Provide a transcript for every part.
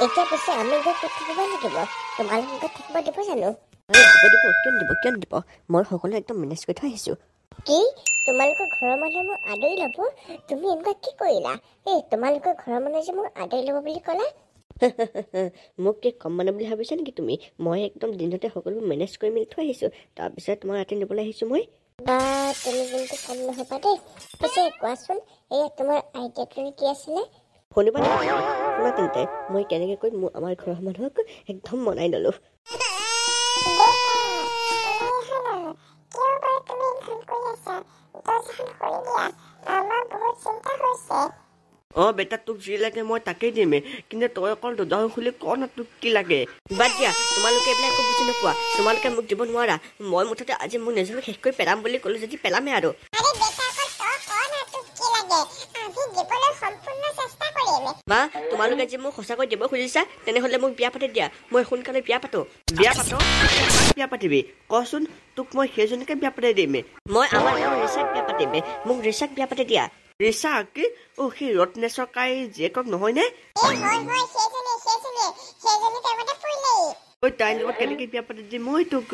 এতিয়া পিছে আমি গৈ ক'ত থাকিব লাগিব? তোমালোক গৈ থাকিব দিব জানো? কিয় দিব? মই সকলো একদম মেনেজ কৰি থৈ আহিছোঁ। কি তোমালোকৰ ঘৰৰ মানুহে মোক আদৰি ল'ব? তুমি এনেকুৱা কি কৰিলা? তোমালোকৰ ঘৰৰ মানুহে যে মোক আদৰি ল'ব বুলি ক'লা? মোক কি কম মানে বুলি ভাবিছা নেকি তুমি? মই একদম দিনতে সকলো মেনেজ কৰি মেলি থৈ আহিছোঁ। তাৰপিছত তোমাক ৰাতি নিবলৈ আহিছোঁ মই। বা তুমি কিন্তু কম নহবা দেই। পিছে কোৱাচোন, তোমাৰ আইডিয়াটো কি আছিলে? শুনিবা নেকি? শুনা তেন্তে, মই কেনেকৈ কৈ আমাৰ ঘৰৰ মানুহক একদম মনাই ল'লোঁ। বেটা, তোক যি লাগে মই তাকেই দিমেই, কিন্তু তই অকল দৰ্জা খুলি ক না তোক কি লাগে। বাদ দিয়া, তোমালোকে এইবিলাক একো বুজি নোপোৱা। তোমালোকে মোক দিব নোৱাৰা। মই মুঠতে আজি মোক নিজকে শেষ কৰি পেলাম বুলি ক'লো যদি পেলামেই আৰু। বা তোমালোকে যে মোক সঁচাকৈ দিব খুজিছা, তেনেহ'লে মোক বিয়া পাতি দিয়া। মই সোনকালে বিয়া পাতো। বিয়া পাতিবি কচোন? তোক মই সেইজনীকে বিয়া পাতি দিমেই। মই আমাৰ ৰিচাক বিয়া পাতিমেই। মোক ৰিচাক বিয়া পাতি দিয়া। ৰিচা কি? সেই ৰত্নেশ্বৰ কাই জীয়েকক নহয়নে? তাইৰ লগত কেনেকে বিয়া পাতি দিম মই তোক?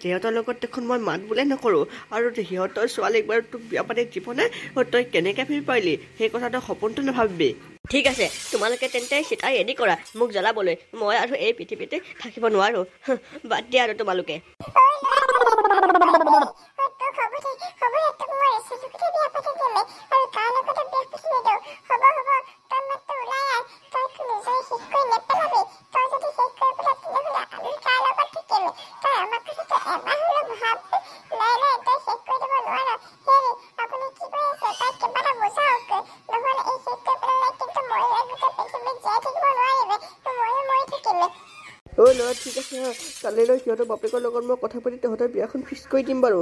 সিহঁতৰ লগত দেখোন মই মাত বোলে নকৰোঁ, আৰু সিহঁতৰ ছোৱালীক বাৰু তোক বিয়া পাতি দিবনে? তই কেনেকে ভাবি পাৰিলি? সেই কথাটো সপোনটো নাভাবিবি। ঠিক আছে, তোমালোকে তেন্তে চিতাই ৰেডি কৰা মোক জ্বলাবলৈ। মই আৰু এই পৃথিৱীতে থাকিব নোৱাৰো। বাদ দিয়া আৰু তোমালোকে। ল'ৰা ঠিক আছে, কালিলৈ সিহঁতৰ বাপেকৰ লগত মই কথা পাতি তহঁতৰ বিয়াখন ফিক্স কৰি দিম বাৰু।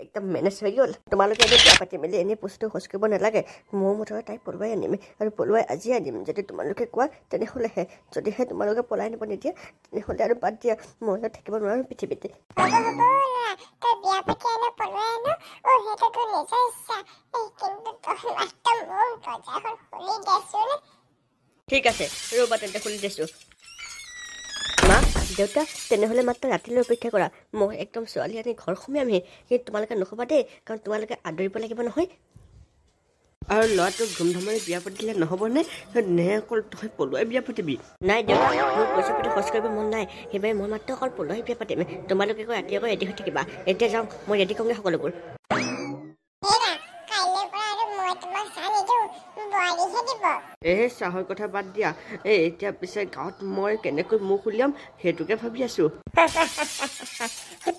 একদম মেনেজ হৈ গ'ল। তোমালোকে এনেই বিয়া পাতি মেলি এনেই বস্তু খৰচ কৰিব নালাগে। মোৰ মুঠতে তাইক পলুৱাই আনিম, আৰু পলুৱাই আজি আনিম যদি তোমালোকে কোৱা তেনেহ'লেহে। যদিহে তোমালোকে পলাই নিব নিদিয়া তেনেহ'লে আৰু বাদ দিয়া, মই থাকিব নোৱাৰো পৃথিৱীতে। ঠিক আছে, ৰ'বা তেন্তে খুলি দিছোঁ। মা, দেউতা, তেনেহ'লে মাত্ৰ ৰাতিলৈ অপেক্ষা কৰা। মই একদম ছোৱালী আনি ঘৰ সোমামহি। কিন্তু তোমালোকে নক'বা দেই, কাৰণ তোমালোকে আদৰিব লাগিব নহয়। আৰু ল'ৰাটোক ধুমধামেৰে বিয়া পাতিলে নহ'বনে? নে অকল তই পলুৱাই বিয়া পাতিবি? নাই দেউতা, মোৰ পইচা পাতি খৰচ কৰিব মন নাই। সেইবাবে মই মাত্ৰ অকল পলুৱাই বিয়া পাতিম। তোমালোকে ৰাতি আকৌ ৰেডি হৈ থাকিবা। এতিয়া যাওঁ, মই ৰেডি কৰোঁগৈ সকলোবোৰ। চাহৰ কথা বাদ দিয়া। এতিয়া পিছে গাঁৱত মই কেনেকৈ মুখ উলিয়াম সেইটোকে ভাবি আছো।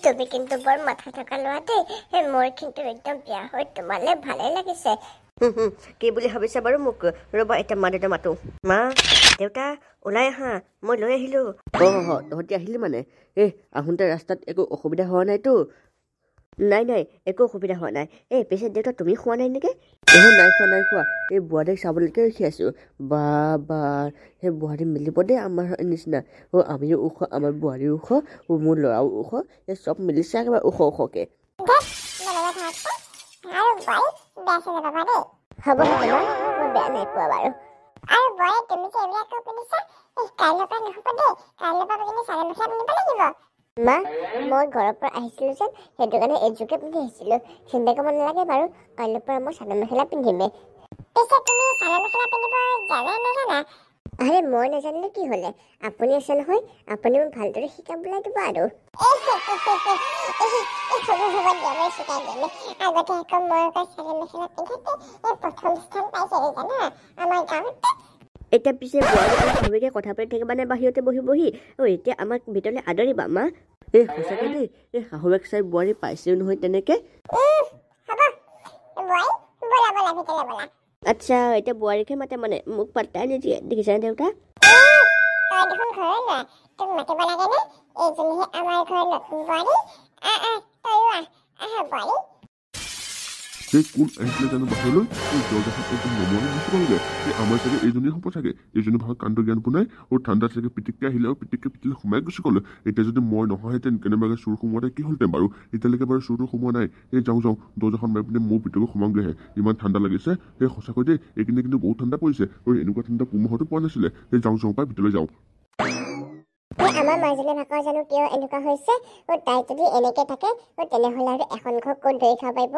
তুমি কিন্তু বৰ মাথা থকা লোৱা দেই। মোৰ কিন্তু একদম বিয়া হৈ তোমালে ভালে লাগিছে। কি বুলি ভাবিছা বাৰু মোক? ৰ'বা এতিয়া মা দেউতা মাতো। মা, দেউতা, ওলাই আহা, মই লৈ আহিলো। তহঁতি আহিলি মানে? আহোঁতে ৰাস্তাত একো অসুবিধা হোৱা নাইতো? নাই, একো অসুবিধা হোৱা নাই। পিছে দেউতা তুমি খোৱা নাই নেকি? নাই খোৱা। এই বোৱাৰীক চাবলৈকে ৰখি আছো। বা সেই বোৱাৰী মিলিব দেই আমাৰ নিচিনা। আমিও ওখ, আমাৰ বোৱাৰীও ওখ, মোৰ ল'ৰাও ওখ। চব মিলিছে একেবাৰে ওখকে। হ'ব মই বেয়া নাই পোৱা বাৰু। আৰু বৰে তুমি যে এইবিলাক পিন্ধিছা, কাইলৈৰ পৰা নহ'ব দেই। কাইলৈৰ পৰা তুমি চাদৰ মেখেলা পিন্ধিব লাগিব। মা, মই ঘৰৰ পৰা আহিছিলো যেন, সেইটো কাৰণে এযোৰকে পিন্ধি আহিছিলো। চিন্তা কৰিব নালাগে বাৰু, কাইলৈৰ পৰা মই চাদৰ মেখেলা পিন্ধিমেই। পিছে তুমি চাদৰ মেখেলা পিন্ধিব জানা নাজানা? আৰে মই নাজানিলে কি হ'লে? আপুনি আছে নহয়, আপুনি মোক ভালদৰে শিকাবলৈ দিব আৰু। আগতে আকৌ মই চাদৰ মেখেলা পিন্ধাতে প্ৰথম স্থান পাইছিলো জানা আমাৰ গাঁৱত। এতিয়া পিছে বোৱাৰী আৰু শাহুৱেকে কথা পাতি থাকিবা নে বাহিৰতে বহি? এতিয়া আমাক ভিতৰলৈ আদৰিবা মা। সঁচাকে দেই, শাহুৱেক চাই বোৱাৰী পাইছেও নহয় তেনেকে। আচ্ছা, এতিয়া বোৱাৰীকে মাতে মানে, মোক পাত্তাই নিদিয়ে। দেখিছানে দেউতা? সেই কোন আহিছিলে জানো বাহিৰলৈ এই দৰজাখন একদম নমোৱাই গুচি গ'লগৈ এই আমাৰ চাগে এইজনীয়ে হ'ব চাগে এইজনী ভাগৰ কাণ্ড জ্ঞান পোনাই আৰু ঠাণ্ডাত চাগে পিটিককৈ আহিলে আৰু পিটিককৈ পিটিলে সোমাই গুচি গ'ল এতিয়া যদি মই নহয়হেঁতেন কেনেবাকৈ চুৰ সোমোৱাতে কি হ'লহেঁতেন বাৰু এতিয়ালৈকে বাৰু চুৰটো সোমোৱা নাই এই যাওঁ দৰজাখন মাৰি পিনে মোৰ ভিতৰলৈ সোমাওঁগৈহে ইমান ঠাণ্ডা লাগিছে সেই সঁচাকৈ দেই এইখিনি কিন্তু বহুত ঠাণ্ডা পৰিছে আৰু এনেকুৱা ঠাণ্ডা পুমাহতো পোৱা নাছিলে সেই যাওঁ পাই ভিতৰলৈ যাওঁ আমাৰ মাজনী ভাগৰ জানো কিয় এনেকুৱা হৈছে তাই যদি এনেকে থাকে তেনেহ'লে আৰু এখন ঘৰ ক'ত ধৰি খাব পাৰিব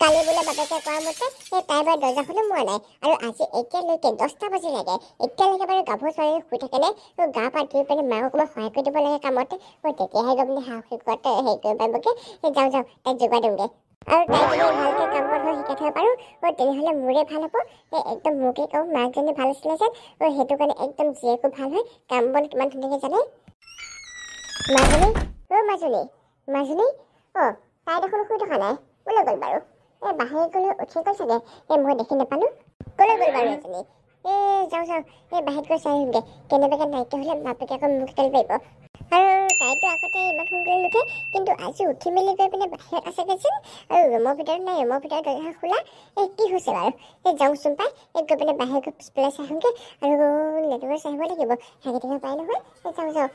কালি বোলে বাপেকে কোৱা মতে তাই বাৰু দৰ্জাখনো মোৱা নাই আৰু আজি এতিয়ালৈকে 10টা বাজিলেগে এতিয়ালৈকে বাৰু গাভৰু ছোৱালী শুই থাকে নে গা পা ধুই পিনে মাক অকণমান সহায় কৰি দিব লাগে কামতে তেতিয়াহে গম সাহসী কোৱাতে হেৰি কৰিব পাৰিবগে যাওঁ তাইক যোগাৰ দিওঁগে আৰু তাই যদি ভালকে কাম বন শিকাই থব পাৰোঁ তেনেহ'লে মোৰে ভাল হ'ব একদম মোকে কওঁ মাকজনী ভাল আছিলে যেন সেইটো কাৰণে একদম জীয়েকো ভাল হয় কাম বন কিমান ধুনীয়াকৈ জানে মাজনী তাই দেখোন শুই থকা নাই ক'লৈ গ'ল বাৰু বাহিৰত গ'লে উঠি গ'ল চাগে মই দেখি নাপালোঁ ক'লৈ গ'ল বাৰু এজনী যাওঁ বাহিৰত গৈ চাই আহিমগৈ কেনেবাকৈ নাইকিয়া হ'লে বাপেকে আকৌ মোক তেল পাৰিব আৰু তাইতো আগতে ইমান সোনকালে নুঠে কিন্তু আজি উঠি মেলি গৈ পিনে বাহিৰত আছেগৈ যেন আৰু ৰুমৰ ভিতৰত নাই ৰুমৰ ভিতৰত দৰ্জা খোলা কি হৈছে বাৰু যাওঁচোন পাই গৈ পিনে বাহিৰত গৈ পিছফালে চাই আহোঁগৈ আৰু নেটৱৰ্ক চাই আহিব লাগিব হাগি থাকিব পাই নহয় যাওঁ